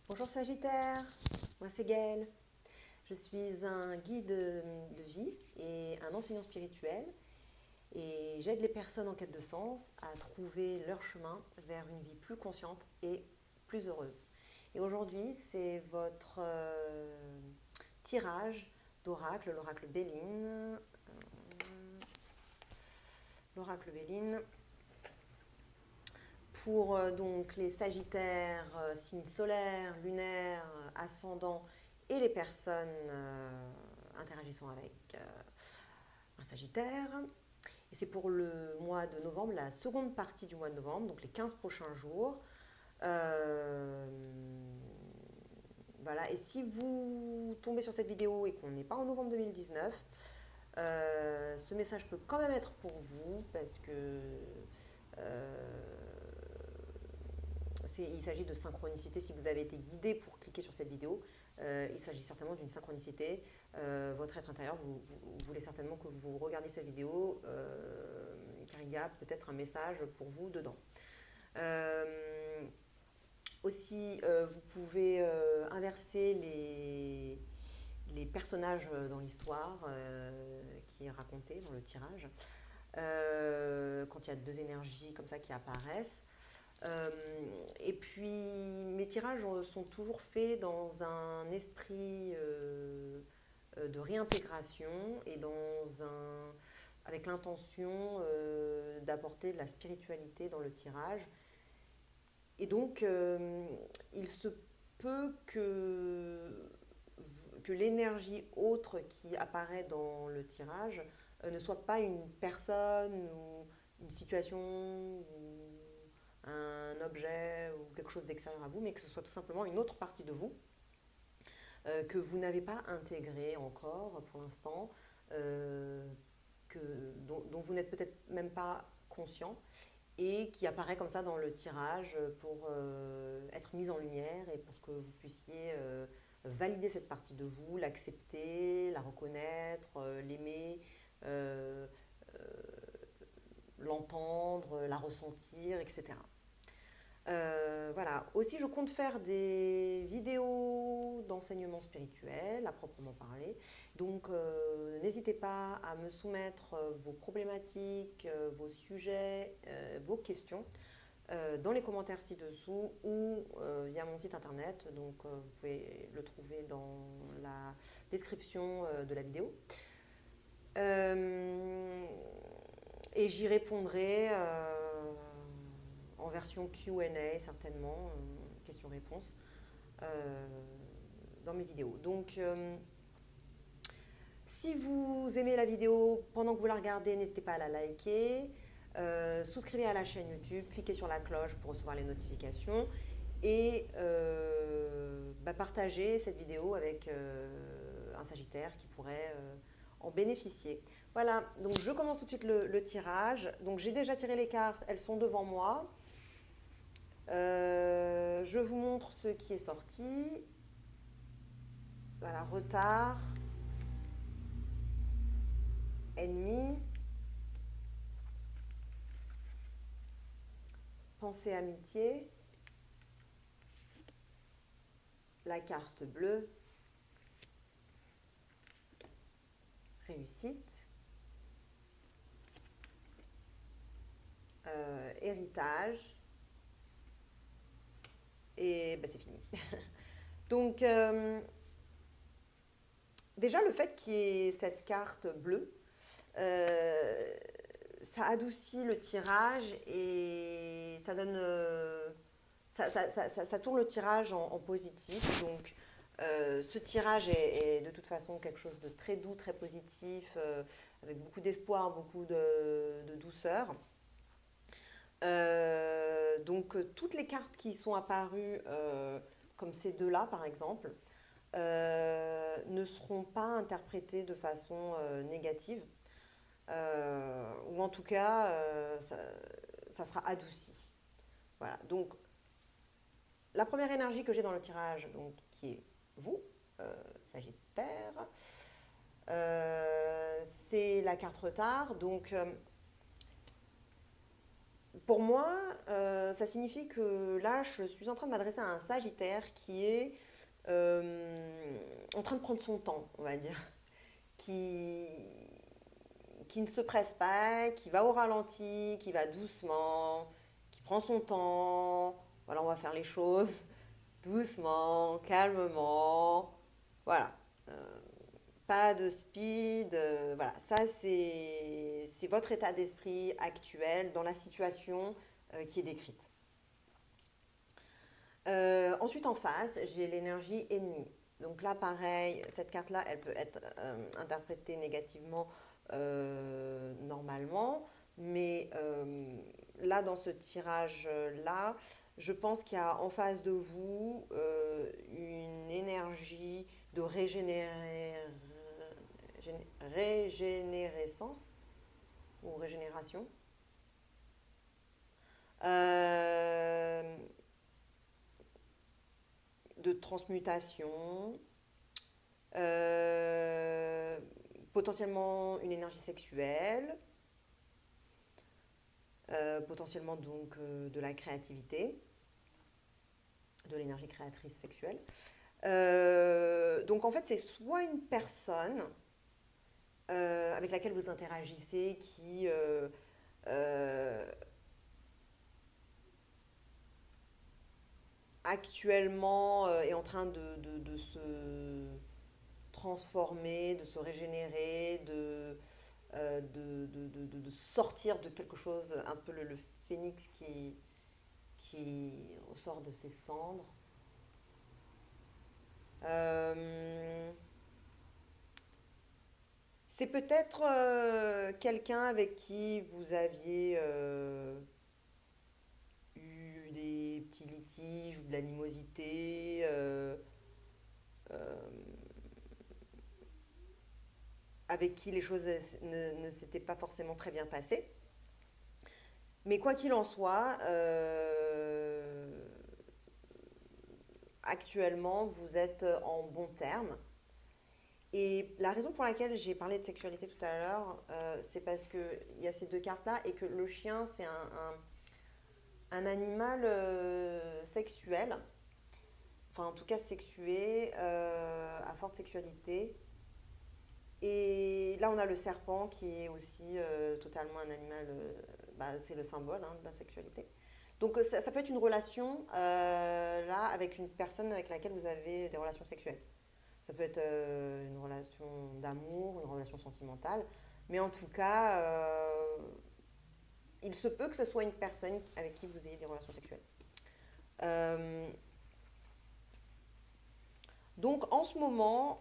Bonjour Sagittaire, moi c'est Gaëlle. Je suis un guide de vie et un enseignant spirituel et j'aide les personnes en quête de sens à trouver leur chemin vers une vie plus consciente et plus heureuse. Et aujourd'hui, c'est votre tirage d'oracle, l'oracle Béline. L'oracle Béline pour donc les Sagittaires, signes solaires, lunaires, ascendants et les personnes interagissant avec un Sagittaire. Et c'est pour le mois de novembre, la seconde partie du mois de novembre, donc les 15 prochains jours. Euh, voilà, et si vous tombez sur cette vidéo et qu'on n'est pas en novembre 2019, ce message peut quand même être pour vous parce que il s'agit de synchronicité. Si vous avez été guidé pour cliquer sur cette vidéo, il s'agit certainement d'une synchronicité. Votre être intérieur, vous voulez certainement que vous regardiez cette vidéo, car il y a peut-être un message pour vous dedans. Aussi, vous pouvez inverser les personnages dans l'histoire qui est racontée dans le tirage. Quand il y a deux énergies comme ça qui apparaissent. Et puis, mes tirages sont toujours faits dans un esprit de réintégration et avec l'intention d'apporter de la spiritualité dans le tirage. Et donc, il se peut que l'énergie autre qui apparaît dans le tirage ne soit pas une personne ou une situation ou un objet ou quelque chose d'extérieur à vous, mais que ce soit tout simplement une autre partie de vous que vous n'avez pas intégrée encore pour l'instant, dont vous n'êtes peut-être même pas conscient et qui apparaît comme ça dans le tirage pour être mise en lumière et pour que vous puissiez valider cette partie de vous, l'accepter, la reconnaître, l'aimer, euh, l'entendre, la ressentir, etc. Voilà. Aussi, je compte faire des vidéos d'enseignement spirituel à proprement parler. Donc, n'hésitez pas à me soumettre vos problématiques, vos sujets, vos questions dans les commentaires ci-dessous ou via mon site internet. Donc, vous pouvez le trouver dans la description de la vidéo. Et j'y répondrai en version Q&A certainement, questions-réponses, dans mes vidéos. Donc, si vous aimez la vidéo, pendant que vous la regardez, n'hésitez pas à la liker, souscrivez à la chaîne YouTube, cliquez sur la cloche pour recevoir les notifications et partagez cette vidéo avec un Sagittaire qui pourrait en bénéficier. Voilà, donc je commence tout de suite le tirage. Donc j'ai déjà tiré les cartes, elles sont devant moi. Je vous montre ce qui est sorti. Voilà, retard, ennemi, pensée amitié, la carte bleue, réussite, héritage, et c'est fini. Donc, déjà, le fait qu'il y ait cette carte bleue, ça adoucit le tirage et ça donne... ça tourne le tirage en positif. Donc, ce tirage est de toute façon quelque chose de très doux, très positif, avec beaucoup d'espoir, beaucoup de douceur. Donc, toutes les cartes qui sont apparues, comme ces deux-là par exemple, ne seront pas interprétées de façon négative, ou en tout cas, ça sera adouci. Voilà, donc la première énergie que j'ai dans le tirage, donc, qui est vous, Sagittaire, c'est la carte retard. Donc, Pour moi, ça signifie que là, je suis en train de m'adresser à un Sagittaire qui est en train de prendre son temps, on va dire, qui, qui ne se presse pas, qui va au ralenti, qui va doucement, qui prend son temps. Voilà, on va faire les choses doucement, calmement. Voilà. Pas de speed. Voilà, ça c'est votre état d'esprit actuel dans la situation qui est décrite. Ensuite, en face, j'ai l'énergie ennemie. Donc là, pareil, cette carte-là, elle peut être interprétée négativement normalement, mais là, dans ce tirage-là, je pense qu'il y a en face de vous une énergie de régénérescence ou régénération. Euh, de transmutation, euh, potentiellement une énergie sexuelle, potentiellement donc de la créativité, de l'énergie créatrice sexuelle. Donc en fait, c'est soit une personne avec laquelle vous interagissez qui euh, actuellement est en train de se transformer, de se régénérer, de sortir de quelque chose, un peu le phénix qui ressort de ses cendres. Euh, c'est peut-être quelqu'un avec qui vous aviez eu des petits litiges ou de l'animosité, avec qui les choses ne s'étaient pas forcément très bien passées. Mais quoi qu'il en soit, actuellement, vous êtes en bon terme. Et la raison pour laquelle j'ai parlé de sexualité tout à l'heure, c'est parce qu'il y a ces deux cartes-là et que le chien, c'est un animal sexuel, enfin en tout cas sexué, à forte sexualité. Et là, on a le serpent qui est aussi totalement un animal, bah, c'est le symbole hein, de la sexualité. Donc ça peut être une relation là avec une personne avec laquelle vous avez des relations sexuelles. Ça peut être une relation d'amour, une relation sentimentale. Mais en tout cas, il se peut que ce soit une personne avec qui vous ayez des relations sexuelles. Euh, donc en ce moment,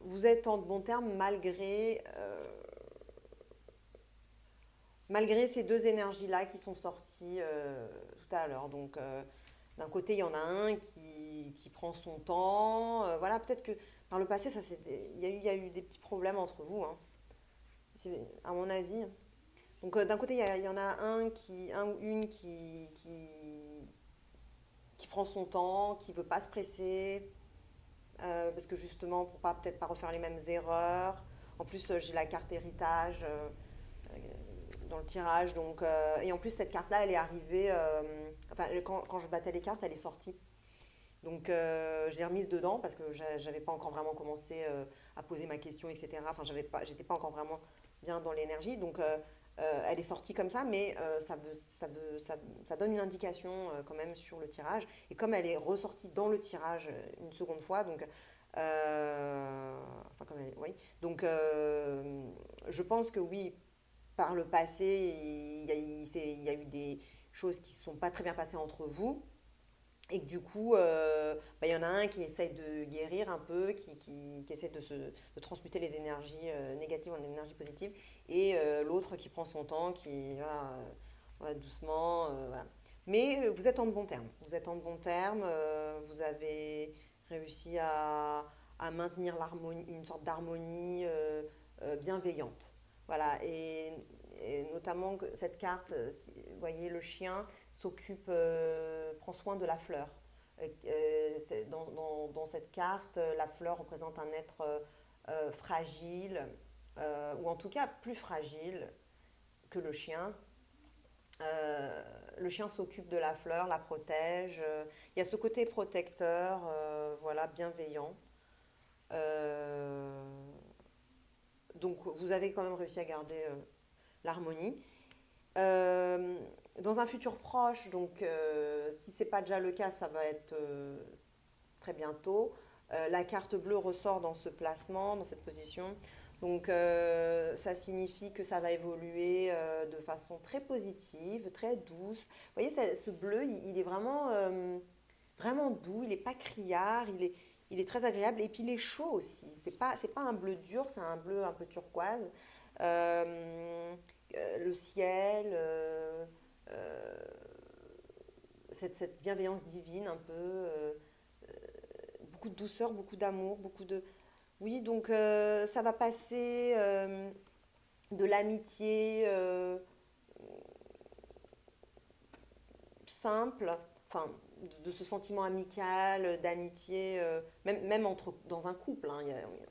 vous êtes en bon terme malgré ces deux énergies-là qui sont sorties tout à l'heure. Donc d'un côté, il y en a un qui prend son temps. Voilà, peut-être que par le passé, il y a eu des petits problèmes entre vous, hein. C'est à mon avis. Donc d'un côté, il y en a un ou une qui prend son temps, qui veut pas se presser, parce que justement, pour pas peut-être pas refaire les mêmes erreurs. En plus, j'ai la carte héritage dans le tirage, donc et en plus cette carte-là, elle est arrivée. Enfin, quand je battais les cartes, elle est sortie. Donc je l'ai remise dedans parce que j'avais pas encore vraiment commencé à poser ma question, etc. Enfin, j'étais pas encore vraiment bien dans l'énergie. Donc elle est sortie comme ça, mais ça donne une indication quand même sur le tirage. Et comme elle est ressortie dans le tirage une seconde fois, donc enfin comme elle est, oui. Donc je pense que oui, par le passé, il y a eu des choses qui ne se sont pas très bien passées entre vous. Et que du coup, bah, il y en a un qui essaye de guérir un peu, qui essaie de transmuter les énergies négatives en énergie positive, et l'autre qui prend son temps, qui voilà, voilà, doucement. Voilà. Mais vous êtes en de bons termes. Vous êtes en de bons termes. Vous avez réussi à maintenir l'harmonie, une sorte d'harmonie bienveillante. Voilà. Et notamment que cette carte, vous voyez, le chien s'occupe, prend soin de la fleur. Dans cette carte, la fleur représente un être fragile, ou en tout cas plus fragile que le chien. Le chien s'occupe de la fleur, la protège. Il y a ce côté protecteur, voilà, bienveillant. Euh, donc vous avez quand même réussi à garder l'harmonie. Euh, dans un futur proche, donc si c'est pas déjà le cas, ça va être très bientôt. La carte bleue ressort dans ce placement, dans cette position. Donc ça signifie que ça va évoluer de façon très positive, très douce. Vous voyez, ce bleu, il est vraiment, vraiment doux, il n'est pas criard, il est très agréable et puis il est chaud aussi. C'est pas un bleu dur, c'est un bleu un peu turquoise. Le ciel, euh, cette bienveillance divine un peu, beaucoup de douceur, beaucoup d'amour, beaucoup de... Oui, donc ça va passer de l'amitié simple, enfin de ce sentiment amical, d'amitié, même dans un couple, hein,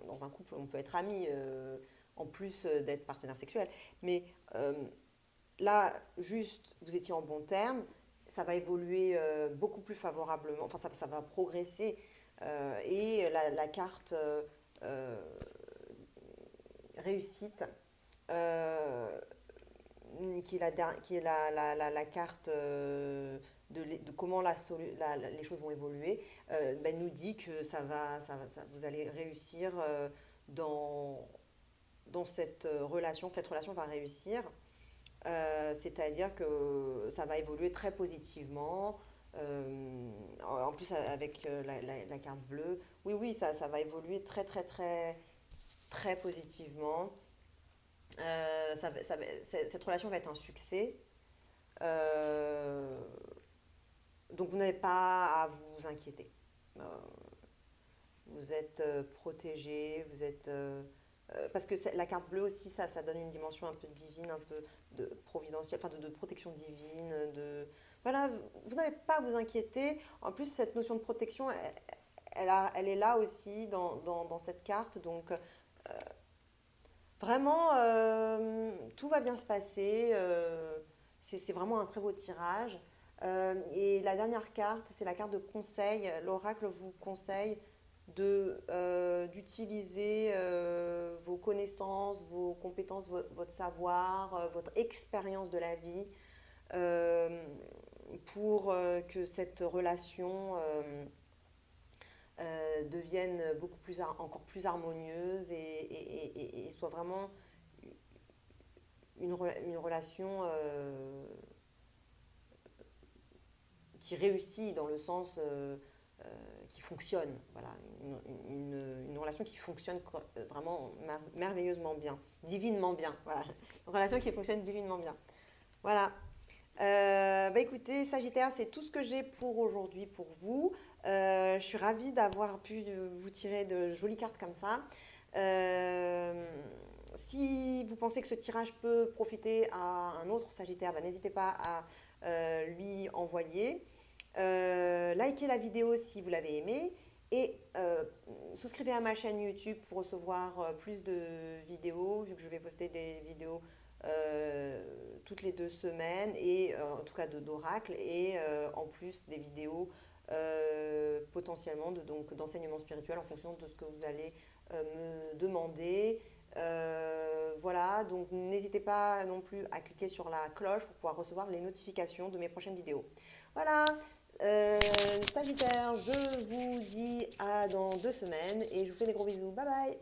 dans un couple on peut être amis en plus d'être partenaire sexuel, mais là juste vous étiez en bon terme, ça va évoluer beaucoup plus favorablement, enfin ça va progresser et la carte euh, réussite euh, qui est qui est la carte de comment les choses vont évoluer, ben, nous dit que vous allez réussir dans, dans cette relation va réussir, c'est-à-dire que ça va évoluer très positivement. En plus, avec la carte bleue, oui, oui, ça va évoluer très, très, très, très positivement. Cette relation va être un succès. Euh, donc vous n'avez pas à vous inquiéter. Euh, vous êtes protégé, vous êtes... parce que la carte bleue aussi, ça donne une dimension un peu divine, un peu de providentielle, enfin de protection divine. Voilà, vous n'avez pas à vous inquiéter. En plus, cette notion de protection, elle est là aussi dans cette carte. Donc, vraiment, tout va bien se passer. C'est vraiment un très beau tirage. Et la dernière carte, c'est la carte de conseil. L'oracle vous conseille d'utiliser vos connaissances, vos compétences, votre savoir, votre expérience de la vie euh, pour que cette relation devienne encore plus harmonieuse et soit vraiment une relation qui réussit dans le sens qui fonctionne. Voilà, une relation qui fonctionne vraiment merveilleusement bien, divinement bien. Voilà, une relation qui fonctionne divinement bien. Voilà. Bah écoutez, Sagittaire, c'est tout ce que j'ai pour aujourd'hui pour vous. Je suis ravie d'avoir pu vous tirer de jolies cartes comme ça. Euh, Si vous pensez que ce tirage peut profiter à un autre Sagittaire, bah, n'hésitez pas à lui envoyer. Likez la vidéo si vous l'avez aimée et souscrivez à ma chaîne YouTube pour recevoir plus de vidéos, vu que je vais poster des vidéos euh, toutes les 2 semaines, et en tout cas d'oracle, et en plus des vidéos potentiellement donc d'enseignement spirituel en fonction de ce que vous allez me demander. Voilà, donc n'hésitez pas non plus à cliquer sur la cloche pour pouvoir recevoir les notifications de mes prochaines vidéos. Voilà, Sagittaire, je vous dis à dans 2 semaines et je vous fais des gros bisous. Bye bye!